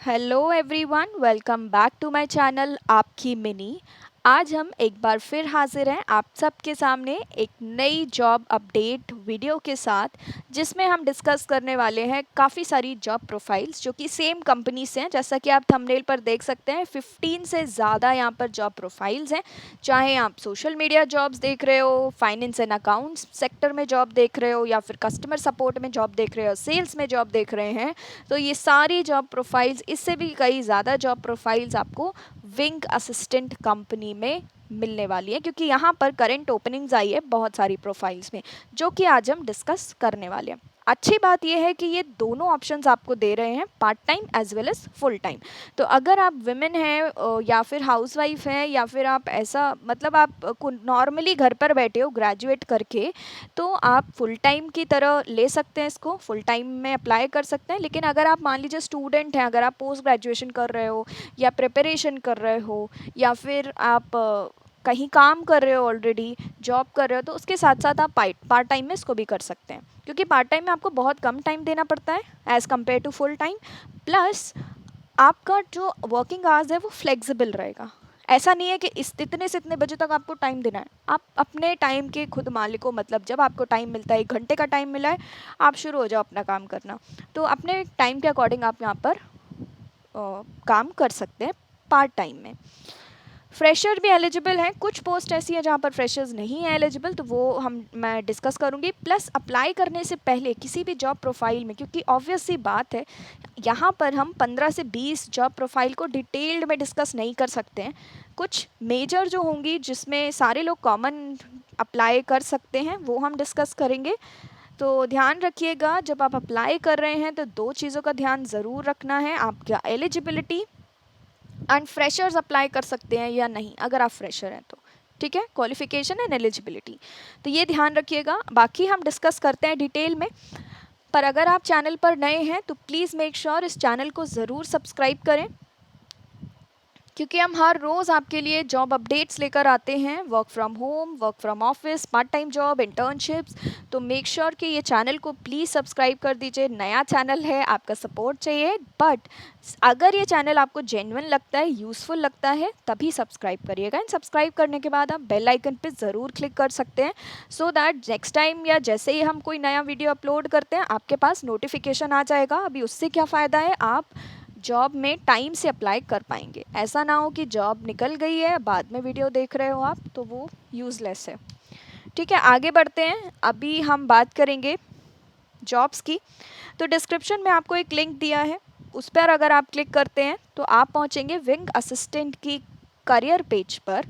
Hello everyone, welcome back to my channel आपकी मिनी। आज हम एक बार फिर हाजिर हैं आप सबके सामने एक नई जॉब अपडेट वीडियो के साथ, जिसमें हम डिस्कस करने वाले हैं काफ़ी सारी जॉब प्रोफाइल्स जो कि सेम कंपनी से हैं। जैसा कि आप थंबनेल पर देख सकते हैं, 15 से ज़्यादा यहाँ पर जॉब प्रोफाइल्स हैं। चाहे आप सोशल मीडिया जॉब्स देख रहे हो, फाइनेंस एंड अकाउंट्स सेक्टर में जॉब देख रहे हो, या फिर कस्टमर सपोर्ट में जॉब देख रहे हो, सेल्स में जॉब देख रहे हैं, तो ये सारी जॉब प्रोफाइल्स, इससे भी कई ज़्यादा जॉब प्रोफाइल्स आपको विंग असिस्टेंट कंपनी में मिलने वाली है, क्योंकि यहाँ पर करंट ओपनिंग्स आई है बहुत सारी प्रोफाइल्स में, जो कि आज हम डिस्कस करने वाले हैं। अच्छी बात यह है कि ये दोनों ऑप्शंस आपको दे रहे हैं, part time as well as full time. तो अगर आप विमेन हैं या फिर हाउसवाइफ हैं, या फिर आप ऐसा मतलब आप नॉर्मली घर पर बैठे हो ग्रेजुएट करके, तो आप फुल टाइम की तरह ले सकते हैं, इसको फुल टाइम में अप्लाई कर सकते हैं। लेकिन अगर आप मान लीजिए स्टूडेंट हैं, अगर आप पोस्ट ग्रेजुएशन कर रहे हो या प्रिपरेशन कर रहे हो, या फिर आप कहीं काम कर रहे हो, ऑलरेडी जॉब कर रहे हो, तो उसके साथ साथ आप पार्ट टाइम में इसको भी कर सकते हैं, क्योंकि पार्ट टाइम में आपको बहुत कम टाइम देना पड़ता है as compare to full time. Plus आपका जो वर्किंग आवर्स है वो फ्लेक्सिबल रहेगा। ऐसा नहीं है कि इतने से इतने बजे तक आपको टाइम देना है। आप अपने टाइम के खुद मालिक हो, मतलब जब आपको टाइम मिलता है, 1 घंटे का टाइम मिला है, आप शुरू हो जाओ अपना काम करना। तो अपने टाइम के अकॉर्डिंग आप यहाँ पर काम कर सकते हैं पार्ट टाइम में। फ्रेशर भी एलिजिबल हैं, कुछ पोस्ट ऐसी हैं जहाँ पर फ्रेशर्स नहीं है एलिजिबल, तो वो मैं डिस्कस करूँगी। प्लस अप्लाई करने से पहले किसी भी जॉब प्रोफाइल में, क्योंकि ऑब्वियस सी बात है यहाँ पर हम 15 से 20 जॉब प्रोफाइल को डिटेल्ड में डिस्कस नहीं कर सकते हैं। कुछ मेजर जो होंगी जिसमें सारे लोग कॉमन अप्लाई कर सकते हैं, वो हम डिस्कस करेंगे। तो ध्यान रखिएगा, जब आप अप्लाई कर रहे हैं तो 2 चीज़ों का ध्यान ज़रूर रखना है, आपका एलिजिबिलिटी एंड फ्रेशर्स अप्लाई कर सकते हैं या नहीं, अगर आप फ्रेशर हैं तो। ठीक है, क्वालिफिकेशन एंड एलिजिबिलिटी, तो ये ध्यान रखिएगा। बाकी हम डिस्कस करते हैं डिटेल में। पर अगर आप चैनल पर नए हैं तो प्लीज़ मेक श्योर इस चैनल को ज़रूर सब्सक्राइब करें, क्योंकि हम हर रोज़ आपके लिए जॉब अपडेट्स लेकर आते हैं, work from home, work from office, part time job, internships. तो मेक श्योर कि ये चैनल को प्लीज़ सब्सक्राइब कर दीजिए। नया चैनल है, आपका सपोर्ट चाहिए, बट अगर ये चैनल आपको जेन्युइन लगता है, यूज़फुल लगता है, तभी सब्सक्राइब करिएगा। एंड सब्सक्राइब करने के बाद आप बेल आइकन पे ज़रूर क्लिक कर सकते हैं, सो दैट नेक्स्ट टाइम या जैसे ही हम कोई नया वीडियो अपलोड करते हैं, आपके पास नोटिफिकेशन आ जाएगा। अभी उससे क्या फ़ायदा है, आप जॉब में टाइम से अप्लाई कर पाएंगे। ऐसा ना हो कि जॉब निकल गई है, बाद में वीडियो देख रहे हो आप, तो वो यूज़लेस है। ठीक है, आगे बढ़ते हैं। अभी हम बात करेंगे जॉब्स की। तो डिस्क्रिप्शन में आपको एक लिंक दिया है, उस पर अगर आप क्लिक करते हैं तो आप पहुंचेंगे विंग असिस्टेंट की करियर पेज पर।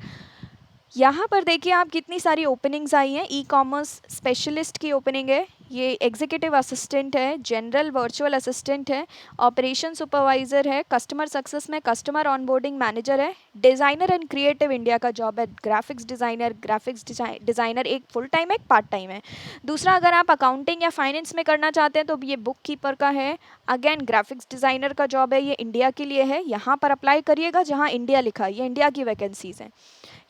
यहाँ पर देखिए आप कितनी सारी ओपनिंग्स आई हैं। ई कॉमर्स स्पेशलिस्ट की ओपनिंग है, ये एग्जीक्यूटिव असिस्टेंट है, जनरल वर्चुअल असिस्टेंट है, ऑपरेशन सुपरवाइज़र है, कस्टमर सक्सेस में कस्टमर ऑनबोर्डिंग मैनेजर है, डिज़ाइनर एंड क्रिएटिव इंडिया का जॉब है, ग्राफिक्स डिज़ाइनर। ग्राफिक्स डिज़ाइनर एक फुल टाइम है, एक पार्ट टाइम है। दूसरा, अगर आप अकाउंटिंग या फाइनेंस में करना चाहते हैं तो ये बुक कीपर का है। अगेन ग्राफिक्स डिज़ाइनर का जॉब है, ये इंडिया के लिए है। यहाँ पर अप्लाई करिएगा जहाँ इंडिया लिखा है, ये इंडिया की वैकेंसीज़ हैं,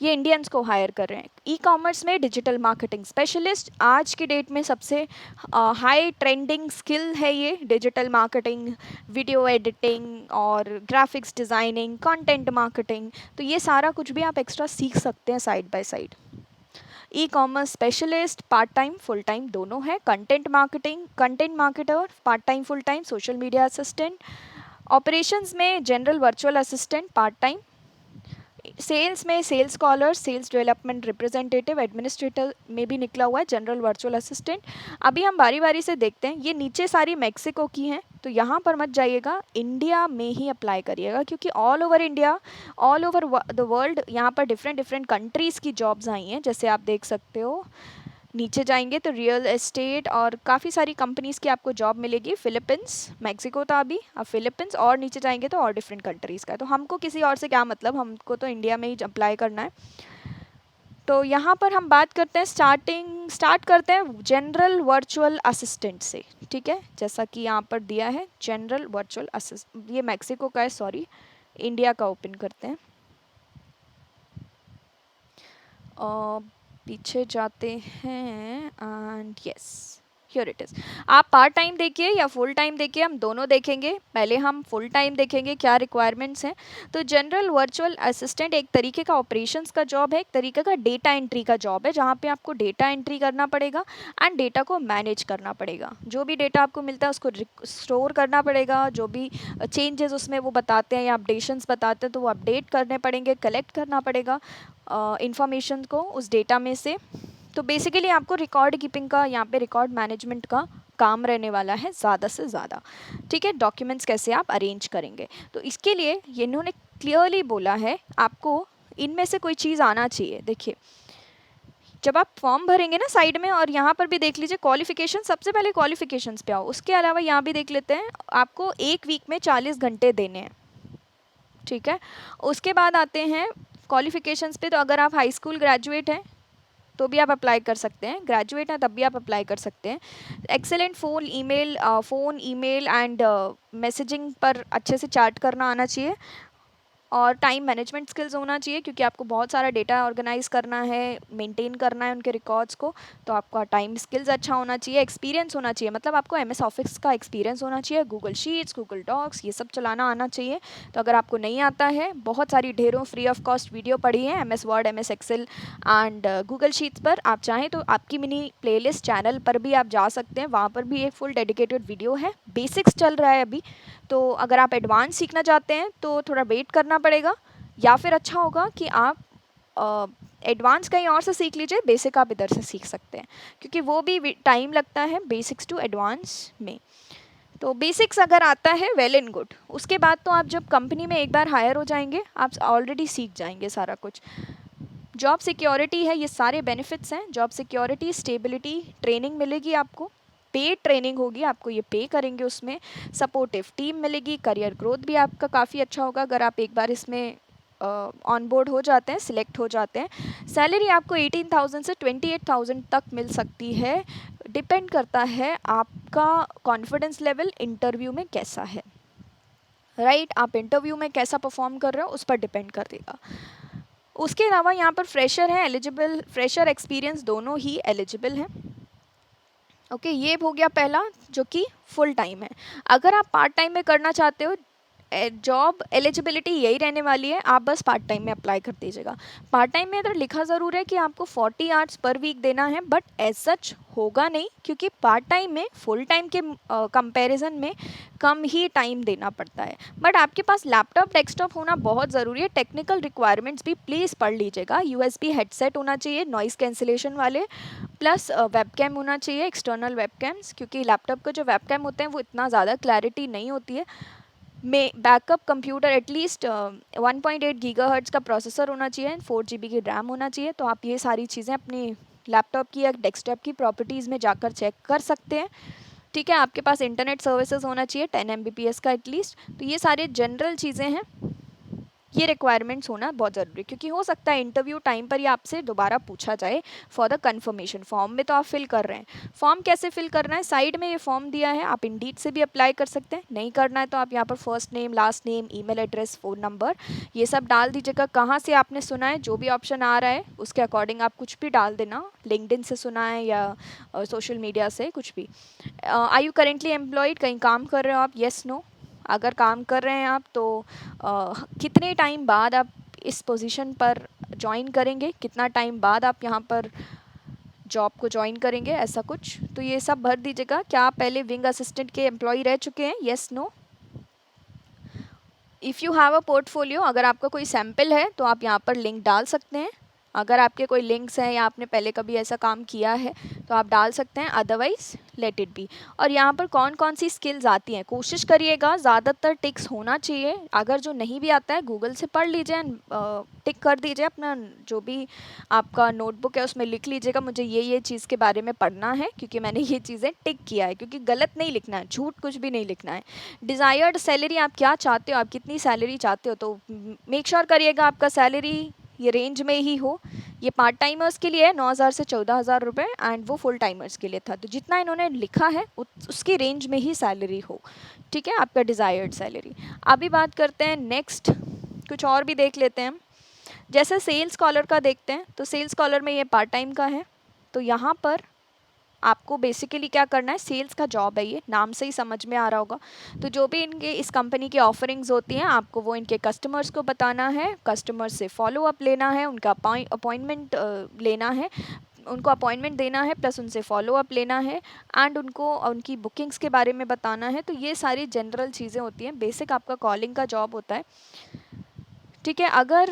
ये इंडियंस को हायर कर रहे हैं। ई कॉमर्स में डिजिटल मार्केटिंग स्पेशलिस्ट, आज की डेट में सबसे हाई ट्रेंडिंग स्किल है ये, डिजिटल मार्केटिंग, वीडियो एडिटिंग और ग्राफिक्स डिज़ाइनिंग, कंटेंट मार्केटिंग। तो ये सारा कुछ भी आप एक्स्ट्रा सीख सकते हैं side by side. E commerce specialist part time full time दोनों है। Content marketer part time full time, social media assistant. Operations में general virtual assistant part time. Sales में sales scholar, sales development representative, administrator में भी निकला हुआ है general virtual assistant. अभी हम बारी बारी से देखते हैं। ये नीचे सारी मैक्सिको की हैं, तो यहाँ पर मत जाइएगा, इंडिया में ही अप्लाई करिएगा, क्योंकि all over India, all over the world यहाँ पर डिफरेंट डिफरेंट कंट्रीज़ की जॉब्स आई हैं। जैसे आप देख सकते हो, नीचे जाएंगे तो रियल एस्टेट और काफ़ी सारी कंपनीज़ की आपको जॉब मिलेगी। फिलीपींस, मैक्सिको था अभी, अब फिलीपींस, और नीचे जाएंगे तो और डिफरेंट कंट्रीज़ का है। तो हमको किसी और से क्या मतलब, हमको तो इंडिया में ही अप्लाई करना है। तो यहाँ पर हम बात करते हैं, स्टार्ट करते हैं जनरल वर्चुअल असिस्टेंट से। ठीक है, जैसा कि यहाँ पर दिया है जनरल वर्चुअल असिस्टेंट, ये मैक्सिको का है, सॉरी, इंडिया का ओपन करते हैं। पीछे जाते हैं and yes, here it is. आप पार्ट टाइम देखिए या फुल टाइम देखिए, हम दोनों देखेंगे। पहले हम फुल टाइम देखेंगे क्या रिक्वायरमेंट्स हैं। तो जनरल वर्चुअल असिस्टेंट एक तरीके का ऑपरेशंस का जॉब है, एक तरीके का डेटा एंट्री का जॉब है, जहाँ पे आपको डेटा एंट्री करना पड़ेगा एंड डेटा को मैनेज करना पड़ेगा। जो भी डेटा आपको मिलता है उसको स्टोर करना पड़ेगा, जो भी चेंजेस उसमें वो बताते हैं या अपडेशंस बताते हैं तो वो अपडेट करने पड़ेंगे, कलेक्ट करना पड़ेगा इंफॉर्मेशन को उस डेटा में से। तो बेसिकली आपको रिकॉर्ड कीपिंग का, यहाँ पे रिकॉर्ड मैनेजमेंट का काम रहने वाला है ज़्यादा से ज़्यादा। ठीक है, डॉक्यूमेंट्स कैसे आप अरेंज करेंगे, तो इसके लिए ये इन्होंने क्लियरली बोला है आपको इनमें से कोई चीज़ आना चाहिए। देखिए, जब आप फॉर्म भरेंगे ना साइड में, और यहाँ पर भी देख लीजिए क्वालिफिकेशन, सबसे पहले क्वालिफिकेशंस पे आओ। उसके अलावा यहाँ भी देख लेते हैं, आपको एक वीक में 40 घंटे देने हैं। ठीक है, उसके बाद आते हैं क्वालिफिकेशंस पे। तो अगर आप हाई स्कूल ग्रेजुएट हैं तो भी आप अप्लाई कर सकते हैं, ग्रेजुएट हैं तब भी आप अप्लाई कर सकते हैं। Excellent phone email and messaging पर अच्छे से चैट करना आना चाहिए, और टाइम मैनेजमेंट स्किल्स होना चाहिए, क्योंकि आपको बहुत सारा डेटा ऑर्गेनाइज करना है, मेंटेन करना है उनके रिकॉर्ड्स को। तो आपका टाइम स्किल्स अच्छा होना चाहिए, एक्सपीरियंस होना चाहिए, मतलब आपको एमएस ऑफिस का एक्सपीरियंस होना चाहिए, गूगल शीट्स, गूगल डॉक्स, ये सब चलाना आना चाहिए। तो अगर आपको नहीं आता है, बहुत सारी ढेरों फ्री ऑफ कॉस्ट वीडियो पड़ी है MS Word, MS Excel and Google sheets पर। आप चाहें तो आपकी मिनी प्लेलिस्ट चैनल पर भी आप जा सकते हैं, वहाँ पर भी एक फुल डेडिकेटेड वीडियो है। बेसिक्स चल रहा है अभी, तो अगर आप एडवांस सीखना चाहते हैं तो थोड़ा वेट करना पड़ेगा, या फिर अच्छा होगा कि आप एडवांस कहीं और से सीख लीजिए, बेसिक आप इधर से सीख सकते हैं, क्योंकि वो भी टाइम लगता है बेसिक्स टू एडवांस में। तो बेसिक्स अगर आता है वेल एंड गुड, उसके बाद तो आप जब कंपनी में एक बार हायर हो जाएंगे आप ऑलरेडी सीख जाएंगे सारा कुछ। जॉब सिक्योरिटी है, ये सारे बेनिफिट्स हैं, जॉब सिक्योरिटी, स्टेबिलिटी, ट्रेनिंग मिलेगी आपको, पेड ट्रेनिंग होगी, आपको ये पे करेंगे उसमें, सपोर्टिव टीम मिलेगी, करियर ग्रोथ भी आपका काफ़ी अच्छा होगा अगर आप एक बार इसमें ऑन बोर्ड हो जाते हैं, सिलेक्ट हो जाते हैं। सैलरी आपको 18,000 से 28,000 तक मिल सकती है, डिपेंड करता है आपका कॉन्फिडेंस लेवल इंटरव्यू में कैसा है। राइट, आप इंटरव्यू में कैसा परफॉर्म कर रहे हो उस पर डिपेंड कर देगा। उसके अलावा यहाँ पर फ्रेशर है एलिजिबल, फ्रेशर एक्सपीरियंस दोनों ही एलिजिबल हैं। ओके, ये हो गया पहला जो कि फुल टाइम है। अगर आप पार्ट टाइम में करना चाहते हो, जॉब एलिजिबिलिटी यही रहने वाली है, आप बस पार्ट टाइम में अप्लाई कर दीजिएगा। पार्ट टाइम में इधर लिखा ज़रूर है कि आपको 40 आवर्स पर वीक देना है, बट एज सच होगा नहीं, क्योंकि पार्ट टाइम में फुल टाइम के कंपैरिजन में कम ही टाइम देना पड़ता है। बट आपके पास लैपटॉप डेस्कटॉप होना बहुत ज़रूरी है। टेक्निकल रिक्वायरमेंट्स भी प्लीज़ पढ़ लीजिएगा। यूएसबी हेडसेट होना चाहिए नॉइज़ कैंसिलेशन वाले, प्लस वेबकैम होना चाहिए, एक्सटर्नल वेबकैम्स, क्योंकि लैपटॉप के जो वेबकैम होते हैं वो इतना ज़्यादा क्लैरिटी नहीं होती है। में बैकअप कंप्यूटर एटलीस्ट 1.8 गीगाहर्ट्ज़ का प्रोसेसर होना चाहिए, 4 GB की रैम होना चाहिए। तो आप ये सारी चीज़ें अपनी लैपटॉप की या डेस्कटॉप की प्रॉपर्टीज़ में जाकर चेक कर सकते हैं। ठीक है, आपके पास इंटरनेट सर्विसेज होना चाहिए 10 MBPS का एटलीस्ट। तो ये सारे जनरल चीज़ें हैं, ये रिक्वायरमेंट्स होना बहुत ज़रूरी है, क्योंकि हो सकता है इंटरव्यू टाइम पर ही आपसे दोबारा पूछा जाए फॉर द कंफर्मेशन। फॉर्म में तो आप फिल कर रहे हैं, फॉर्म कैसे फिल करना है, साइड में ये फॉर्म दिया है, आप इंडीड से भी अप्लाई कर सकते हैं। नहीं करना है तो आप यहाँ पर first name, last name, email address, phone number, ये सब डाल दीजिएगा। कहाँ से आपने सुना है, जो भी ऑप्शन आ रहा है उसके अकॉर्डिंग आप कुछ भी डाल देना, लिंक्डइन से सुना है या सोशल मीडिया से, कुछ भी। आर यू करेंटली एम्प्लॉयड, कहीं काम कर रहे हो आप, येस नो। अगर काम कर रहे हैं आप तो कितने टाइम बाद आप इस पोजीशन पर ज्वाइन करेंगे, कितना टाइम बाद आप यहाँ पर जॉब को ज्वाइन करेंगे, ऐसा कुछ। तो ये सब भर दीजिएगा। क्या आप पहले विंग असिस्टेंट के एम्प्लॉय रह चुके हैं, yes no. If you have a portfolio, अगर आपका कोई सैम्पल है तो आप यहाँ पर लिंक डाल सकते हैं। अगर आपके कोई लिंक्स हैं या आपने पहले कभी ऐसा काम किया है तो आप डाल सकते हैं, अदरवाइज लेट इट बी। और यहाँ पर कौन कौन सी स्किल्स आती हैं, कोशिश करिएगा ज़्यादातर टिक्स होना चाहिए। अगर जो नहीं भी आता है गूगल से पढ़ लीजिए, टिक कर दीजिए, अपना जो भी आपका नोटबुक है उसमें लिख लीजिएगा मुझे ये चीज़ के बारे में पढ़ना है, क्योंकि मैंने ये चीज़ें टिक किया है। क्योंकि गलत नहीं लिखना है, झूठ कुछ भी नहीं लिखना है। डिज़ायर्ड सैलरी, आप क्या चाहते हो, आप कितनी सैलरी चाहते हो, तो मेक श्योर करिएगा आपका सैलरी ये रेंज में ही हो। ये पार्ट टाइमर्स के लिए है 9,000 से 14,000 रुपये, एंड वो फुल टाइमर्स के लिए था। तो जितना इन्होंने लिखा है उसकी रेंज में ही सैलरी हो। ठीक है, आपका डिज़ायर्ड सैलरी। अभी बात करते हैं नेक्स्ट, कुछ और भी देख लेते हैं हम। जैसे सेल्स कॉलर का देखते हैं, तो सेल्स कॉलर में ये पार्ट टाइम का है। तो यहाँ पर आपको बेसिकली क्या करना है, सेल्स का जॉब है, ये नाम से ही समझ में आ रहा होगा। तो जो भी इनके इस कंपनी की ऑफरिंग्स होती हैं आपको वो इनके कस्टमर्स को बताना है, कस्टमर्स से फॉलो अप लेना है, उनका अपॉइंटमेंट लेना है, उनको अपॉइंटमेंट देना है, प्लस उनसे फॉलो अप लेना है एंड उनको उनकी बुकिंग्स के बारे में बताना है। तो ये सारी जनरल चीज़ें होती हैं, बेसिक आपका कॉलिंग का जॉब होता है। ठीक है, अगर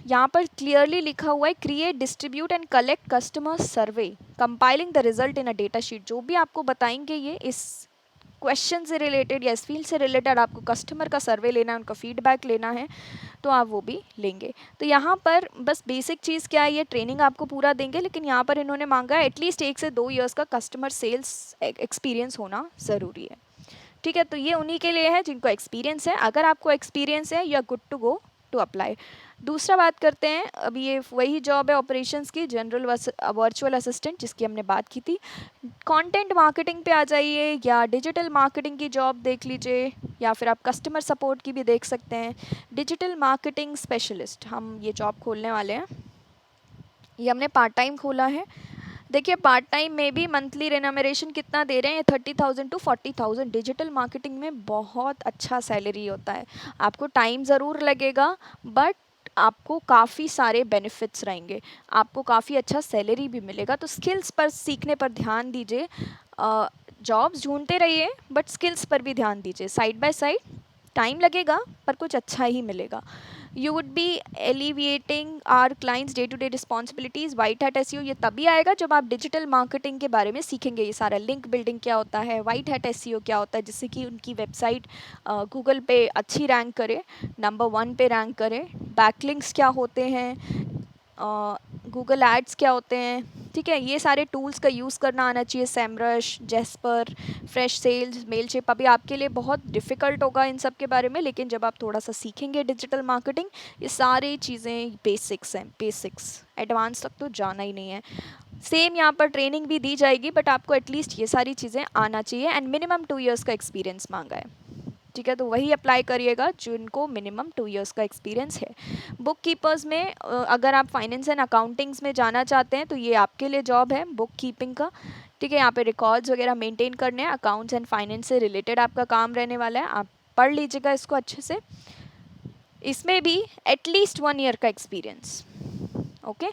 यहाँ पर क्लियरली लिखा हुआ है create distribute and collect customer survey compiling the result in a data sheet, जो भी आपको बताएंगे ये इस क्वेश्चन से रिलेटेड या इस फील्ड से रिलेटेड आपको कस्टमर का सर्वे लेना है, उनका फीडबैक लेना है, तो आप वो भी लेंगे। तो यहाँ पर बस बेसिक चीज़ क्या है, ये ट्रेनिंग आपको पूरा देंगे, लेकिन यहाँ पर इन्होंने मांगा है एटलीस्ट 1 से 2 ईयर्स का कस्टमर सेल्स एक्सपीरियंस होना ज़रूरी है। ठीक है, तो ये उन्हीं के लिए है जिनको एक्सपीरियंस है। अगर आपको एक्सपीरियंस है you are good to go to apply. दूसरा बात करते हैं, अभी ये वही जॉब है ऑपरेशंस की, जनरल वर्चुअल असिस्टेंट जिसकी हमने बात की थी। कंटेंट मार्केटिंग पे आ जाइए या डिजिटल मार्केटिंग की जॉब देख लीजिए, या फिर आप कस्टमर सपोर्ट की भी देख सकते हैं। डिजिटल मार्केटिंग स्पेशलिस्ट हम ये जॉब खोलने वाले हैं, ये हमने पार्ट टाइम खोला है। देखिए पार्ट टाइम में भी मंथली रेनमरेशन कितना दे रहे हैं, 30,000 टू 40,000। डिजिटल मार्केटिंग में बहुत अच्छा सैलरी होता है, आपको टाइम ज़रूर लगेगा बट आपको काफ़ी सारे बेनिफिट्स रहेंगे, आपको काफ़ी अच्छा सैलरी भी मिलेगा। तो स्किल्स पर सीखने पर ध्यान दीजिए, जॉब्स ढूंढते रहिए बट स्किल्स पर भी ध्यान दीजिए, साइड बाय साइड। टाइम लगेगा पर कुछ अच्छा ही मिलेगा। You would be alleviating our clients day to day responsibilities. White hat SEO ये तभी आएगा जब आप डिजिटल मार्केटिंग के बारे में सीखेंगे, ये सारा लिंक बिल्डिंग क्या होता है, वाइट हैट एसईओ क्या होता है, जिससे कि उनकी वेबसाइट गूगल पे अच्छी रैंक करे, नंबर 1 पे रैंक करे। बैकलिंक्स क्या होते हैं, गूगल एड्स क्या होते हैं, ठीक है, ये सारे टूल्स का यूज़ करना आना चाहिए। Semrush, Jasper, fresh sales, Mailship. अभी आपके लिए बहुत डिफ़िकल्ट होगा इन सब के बारे में, लेकिन जब आप थोड़ा सा सीखेंगे डिजिटल मार्केटिंग, ये सारी चीज़ें बेसिक्स हैं, बेसिक्स, एडवांस तक तो जाना ही नहीं है। सेम यहाँ पर ट्रेनिंग भी दी जाएगी बट आपको एटलीस्ट ये सारी चीज़ें आना चाहिए एंड मिनिमम 2 ईयर्स का एक्सपीरियंस मांगा है। ठीक है, तो वही अप्लाई करिएगा जिनको मिनिमम 2 ईयर्स का एक्सपीरियंस है। बुक कीपर्स में अगर आप फाइनेंस एंड अकाउंटिंग्स में जाना चाहते हैं तो ये आपके लिए जॉब है, बुक कीपिंग का। ठीक है, यहाँ पे रिकॉर्ड्स वगैरह मेंटेन करने हैं, अकाउंट्स एंड फाइनेंस से रिलेटेड आपका काम रहने वाला है, आप पढ़ लीजिएगा इसको अच्छे से। इसमें भी एटलीस्ट 1 ईयर का एक्सपीरियंस। ओके,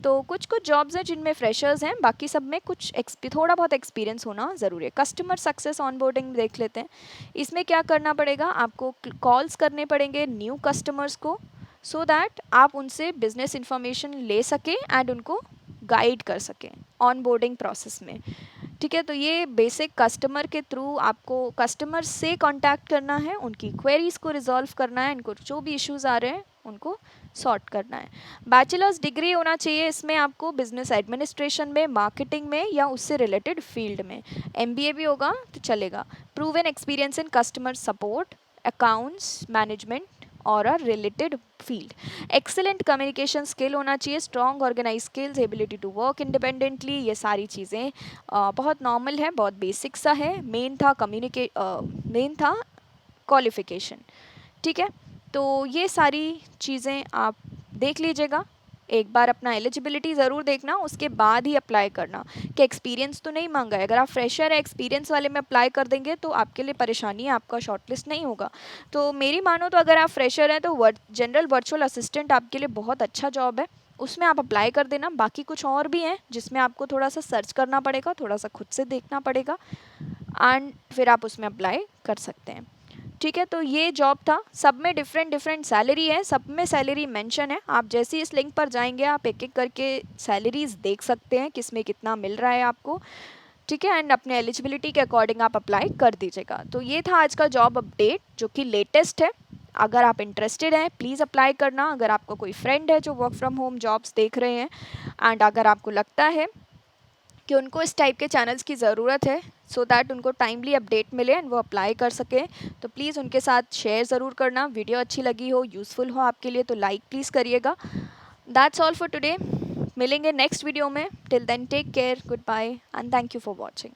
तो कुछ कुछ जॉब्स हैं जिनमें फ्रेशर्स हैं, बाकी सब में कुछ थोड़ा बहुत एक्सपीरियंस होना ज़रूरी है। कस्टमर सक्सेस ऑनबोर्डिंग देख लेते हैं। इसमें क्या करना पड़ेगा, आपको कॉल्स करने पड़ेंगे न्यू कस्टमर्स को, सो दैट आप उनसे बिजनेस इंफॉर्मेशन ले सकें एंड उनको गाइड कर सकें ऑनबोर्डिंग प्रोसेस में। ठीक है, तो ये बेसिक कस्टमर के थ्रू आपको कस्टमर से कांटेक्ट करना है, उनकी क्वेरीज को रिजॉल्व करना है, इनको जो भी इश्यूज आ रहे हैं उनको सॉर्ट करना है। बैचलर्स डिग्री होना चाहिए इसमें आपको, बिजनेस एडमिनिस्ट्रेशन में, मार्केटिंग में या उससे रिलेटेड फील्ड में। एमबीए भी होगा तो चलेगा। Proven experience in customer support, accounts management और a related field. Excellent communication skill होना चाहिए, strong organize skills, ability to work independently. ये सारी चीज़ें बहुत नॉर्मल है, बहुत बेसिक सा है। मेन था क्वालिफिकेशन। ठीक है, तो ये सारी चीज़ें आप देख लीजिएगा, एक बार अपना एलिजिबिलिटी ज़रूर देखना, उसके बाद ही अप्लाई करना कि एक्सपीरियंस तो नहीं मांगा है। अगर आप फ्रेशर है, एक्सपीरियंस वाले में अप्लाई कर देंगे तो आपके लिए परेशानी है, आपका शॉर्टलिस्ट नहीं होगा। तो मेरी मानो तो अगर आप फ्रेशर हैं तो जनरल वर्चुअल असिस्टेंट आपके लिए बहुत अच्छा जॉब है, उसमें आप अप्लाई कर देना। बाकी कुछ और भी हैं जिसमें आपको थोड़ा सा सर्च करना पड़ेगा, थोड़ा सा खुद से देखना पड़ेगा एंड फिर आप उसमें अप्लाई कर सकते हैं। ठीक है, तो ये जॉब था, सब में डिफरेंट डिफरेंट सैलरी है, सब में सैलरी मेंशन है। आप जैसे इस लिंक पर जाएंगे आप एक एक करके सैलरीज देख सकते हैं किस में कितना मिल रहा है आपको। ठीक है, एंड अपने एलिजिबिलिटी के अकॉर्डिंग आप अप्लाई कर दीजिएगा। तो ये था आज का जॉब अपडेट जो कि लेटेस्ट है। अगर आप इंटरेस्टेड हैं प्लीज़ अप्लाई करना। अगर आपका कोई फ्रेंड है जो वर्क फ्रॉम होम जॉब्स देख रहे हैं एंड अगर आपको लगता है कि उनको इस टाइप के चैनल्स की ज़रूरत है सो दैट उनको टाइमली अपडेट मिले एंड वो अप्लाई कर सकें, तो प्लीज़ उनके साथ शेयर ज़रूर करना। वीडियो अच्छी लगी हो, यूज़फुल हो आपके लिए तो लाइक प्लीज़ करिएगा। दैट्स ऑल फॉर टुडे, मिलेंगे नेक्स्ट वीडियो में। Till then take care, good bye and thank you for watching.